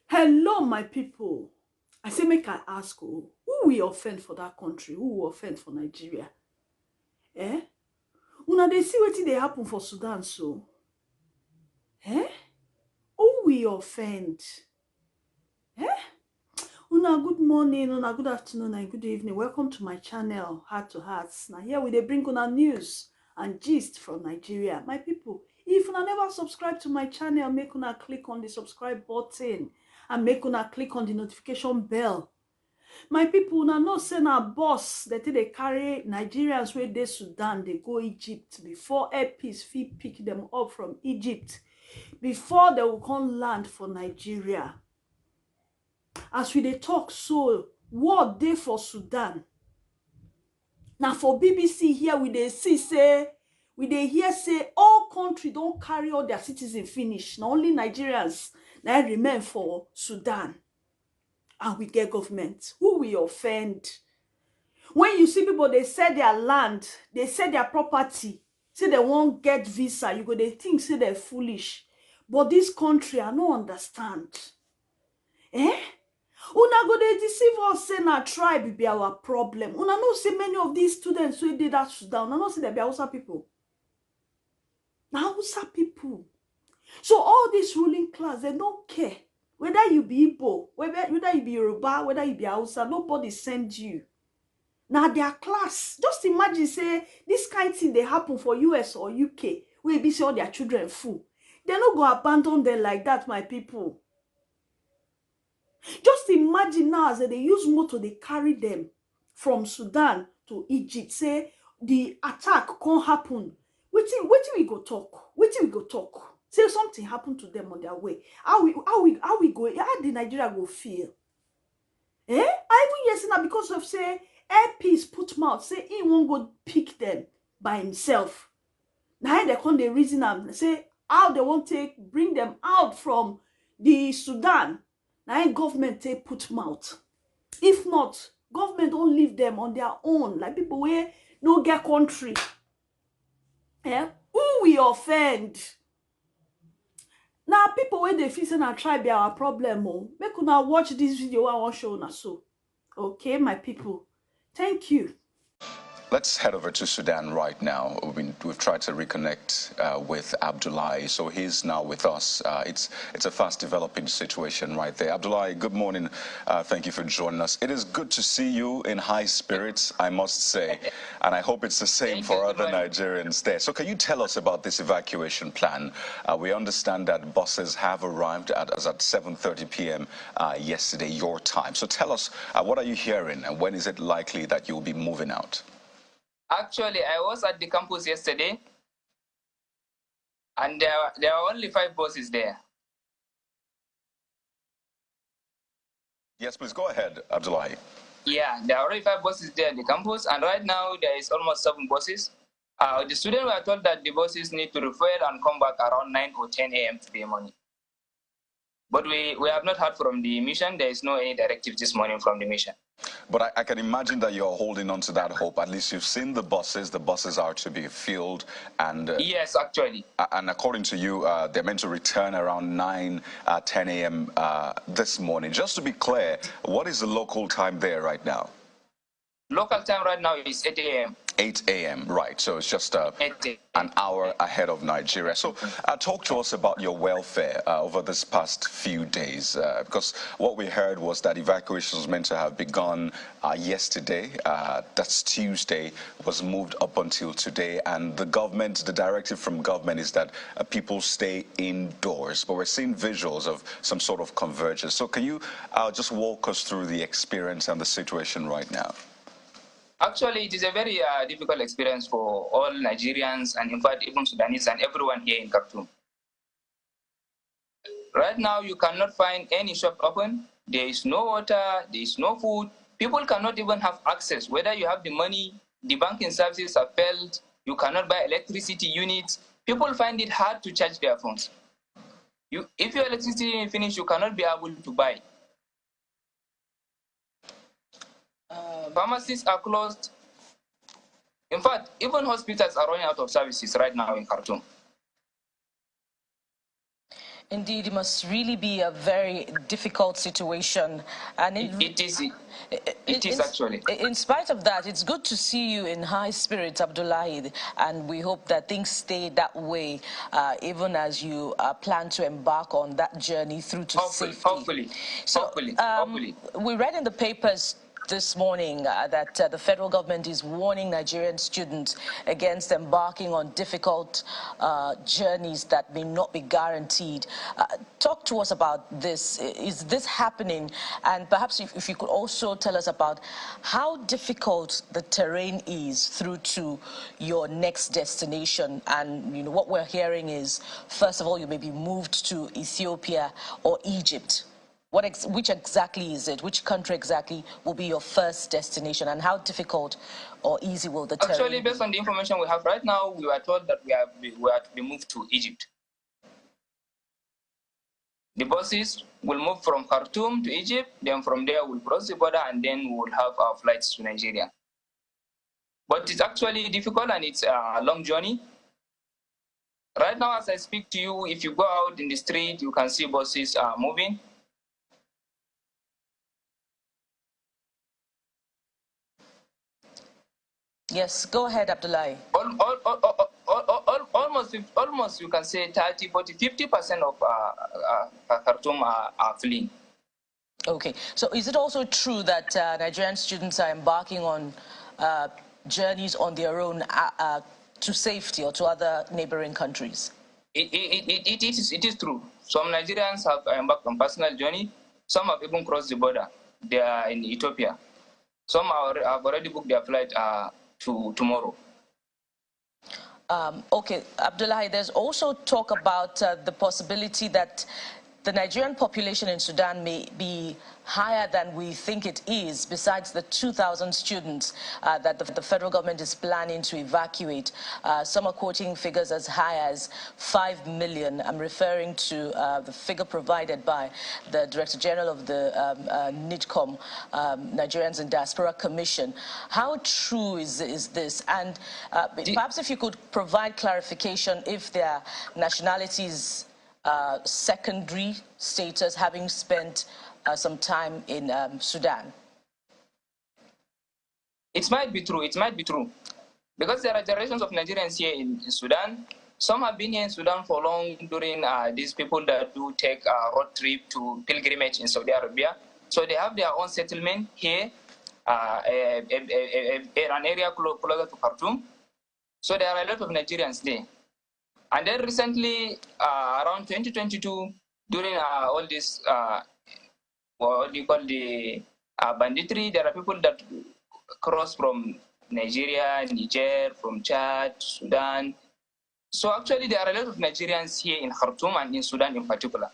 Hello, my people. I say make I ask who we offend for that country? Who will offend for Nigeria? Eh? Una dey see wetin dey happen for Sudan so? Eh? Who we offend? Eh? Una good morning, una good afternoon, and good evening. Welcome to my channel, Heart to Hearts. Now here we dey bring una news and gist from Nigeria. My people, if una never subscribe to my channel, make una click on the subscribe button and make una click on the notification bell. My people, una know say na boss that they carry Nigerians wey dey Sudan, they go Egypt before air peace fit pick them up from Egypt before they will come land for Nigeria. As we dey talk so, war dey for Sudan. Now for BBC here we dey see say we dey hear say all country don't carry all their citizens finish. Now only Nigerians now remain for Sudan. And we get government who we offend. When you see people, they sell their land, they sell their property, say they won't get visa, you go, they think, say they're foolish. But this country, I don't understand. Eh? Una go, they deceive us, say na tribe be our problem. Una know, say many of these students who did that Sudan, una know, say they be Hausa people. Now, Hausa people. So all this ruling class, they don't care. Whether you be Igbo, whether you be Yoruba, whether you be Hausa, nobody send you. Now their class, just imagine say this kind of thing they happen for US or UK, where be say all their children full. They no go abandon them like that, my people. Just imagine now as they use motor, they carry them from Sudan to Egypt. Say the attack can't happen. Waiting we go talk. Waiting we go talk. Say something happened to them on their way. How we go? How the Nigeria go feel? I even yes now because of say air peace put mouth say he won't go pick them by himself. Now they come the reason and say how they won't bring them out from the Sudan. Now government take put mouth. If not, government don't leave them on their own like people where no get country. Who we offend? Now people where they feel say na try be our problem. Make una watch this video I want show una so. Okay, my people. Thank you. Let's head over to Sudan right now. We've tried to reconnect with Abdullahi, so he's now with us. It's a fast developing situation right there. Abdullahi, good morning. Thank you for joining us. It is good to see you in high spirits, I must say, and I hope it's the same for other Nigerians there. So can you tell us about this evacuation plan? We understand that buses have arrived at 7:30 p.m. Yesterday, your time. So tell us, what are you hearing, and when is it likely that you'll be moving out? Actually, I was at the campus yesterday, and there are only 5 buses there. Yes, please go ahead, Abdullahi. Yeah, there are already 5 buses there at the campus, and right now there is almost 7 buses. The students were told that the buses need to refuel and come back around 9 or 10 a.m. today morning. But we have not heard from the mission. There is no any directive this morning from the mission. But I can imagine that you're holding on to that hope. At least you've seen the buses. The buses are to be filled. And yes, actually. And according to you, they're meant to return around 9, 10 a.m. This morning. Just to be clear, what is the local time there right now? Local time right now is 8 a.m. 8 a.m. Right, so it's just an hour ahead of Nigeria. So talk to us about your welfare over this past few days, because what we heard was that evacuation was meant to have begun yesterday. That's Tuesday, was moved up until today, and the directive from government is that people stay indoors. But we're seeing visuals of some sort of convergence. So can you just walk us through the experience and the situation right now? Actually, it is a very difficult experience for all Nigerians and, in fact, even Sudanese and everyone here in Khartoum. Right now, you cannot find any shop open. There is no water. There is no food. People cannot even have access. Whether you have the money, the banking services have failed. You cannot buy electricity units. People find it hard to charge their phones. If your electricity is finished, you cannot be able to buy. Pharmacies are closed. In fact, even hospitals are running out of services right now in Khartoum. Indeed, it must really be a very difficult situation. And It is actually. in spite of that, it's good to see you in high spirits, Abdullahi, and we hope that things stay that way, even as you plan to embark on that journey through to safety. Hopefully. So, Hopefully. We read in the papers this morning that the federal government is warning Nigerian students against embarking on difficult journeys that may not be guaranteed. Talk to us about this. Is this happening? And perhaps if you could also tell us about how difficult the terrain is through to your next destination. And you know what we're hearing is, first of all, you may be moved to Ethiopia or Egypt. Which exactly is it? Which country exactly will be your first destination, and how difficult or easy will the terrain be? Actually, based on the information we have right now, we were told that we are to be moved to Egypt. The buses will move from Khartoum to Egypt, then from there we'll cross the border, and then we'll have our flights to Nigeria. But it's actually difficult, and it's a long journey. Right now, as I speak to you, if you go out in the street, you can see buses moving. Yes, go ahead, Abdullahi. Almost you can say 30, 40, 50% of Khartoum are fleeing. Okay, so is it also true that Nigerian students are embarking on journeys on their own to safety or to other neighboring countries? It is true. Some Nigerians have embarked on personal journey. Some have even crossed the border. They are in Ethiopia. Some have already booked their flight to tomorrow. Okay, Abdullahi, there's also talk about the possibility that the Nigerian population in Sudan may be higher than we think it is, besides the 2,000 students that the federal government is planning to evacuate. Some are quoting figures as high as 5 million. I'm referring to the figure provided by the Director General of the NIDCOM, Nigerians in Diaspora Commission. How true is this? And perhaps if you could provide clarification if their nationalities secondary status, having spent some time in Sudan? It might be true. It might be true. Because there are generations of Nigerians here in Sudan. Some have been here in Sudan for long during these people that do take a road trip to pilgrimage in Saudi Arabia. So they have their own settlement here, an area closer to Khartoum. So there are a lot of Nigerians there. And then recently, around 2022, during all this, what do you call the banditry, there are people that cross from Nigeria, Niger, from Chad, Sudan. So actually, there are a lot of Nigerians here in Khartoum and in Sudan in particular.